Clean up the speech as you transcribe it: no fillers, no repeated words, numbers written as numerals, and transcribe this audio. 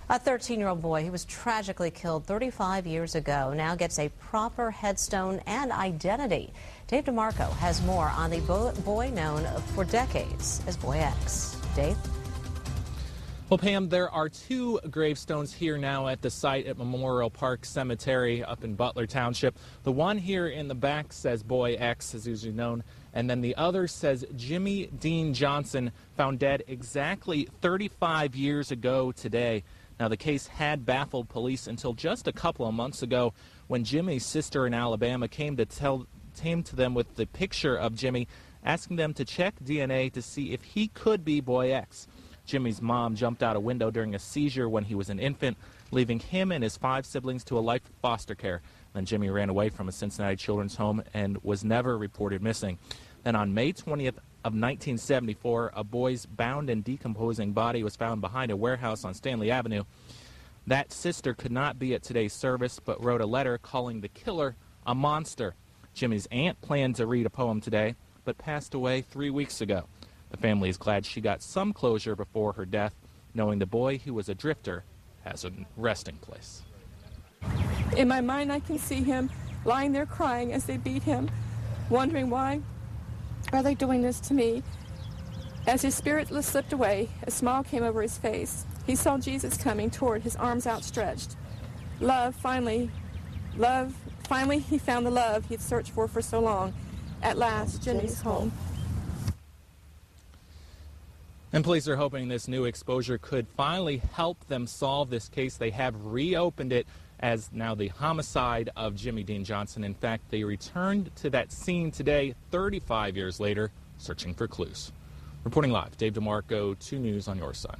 A 13-year-old boy who was tragically killed 35 years ago now gets a proper headstone and identity. Dave DeMarco has more on the boy known for decades as Boy X. Dave? Well, Pam, there are two gravestones here now at the site at Memorial Park Cemetery up in Butler Township. The one here in the back says Boy X, as usually known, and then the other says Jimmy Dean Johnson, found dead exactly 35 years ago today. Now, the case had baffled police until just a couple of months ago when Jimmy's sister in Alabama came to them with the picture of Jimmy, asking them to check DNA to see if he could be Boy X. Jimmy's mom jumped out a window during a seizure when he was an infant, leaving him and his 5 siblings to a life of foster care. Then Jimmy ran away from a Cincinnati children's home and was never reported missing. Then on May 20th of 1974, a boy's bound and decomposing body was found behind a warehouse on Stanley Avenue. That sister could not be at today's service, but wrote a letter calling the killer a monster. Jimmy's aunt planned to read a poem today, but passed away 3 weeks ago. The family is glad she got some closure before her death, knowing the boy who was a drifter has a resting place. In my mind, I can see him lying there crying as they beat him, wondering why are they doing this to me. As his spirit slipped away, a smile came over his face. He saw Jesus coming toward, his arms outstretched. Finally he found the love he'd searched for so long. At last, Jimmy's home. And police are hoping this new exposure could finally help them solve this case. They have reopened it as now the homicide of Jimmy Dean Johnson. In fact, they returned to that scene today, 35 years later, searching for clues. Reporting live, Dave DeMarco, 2 News on your side.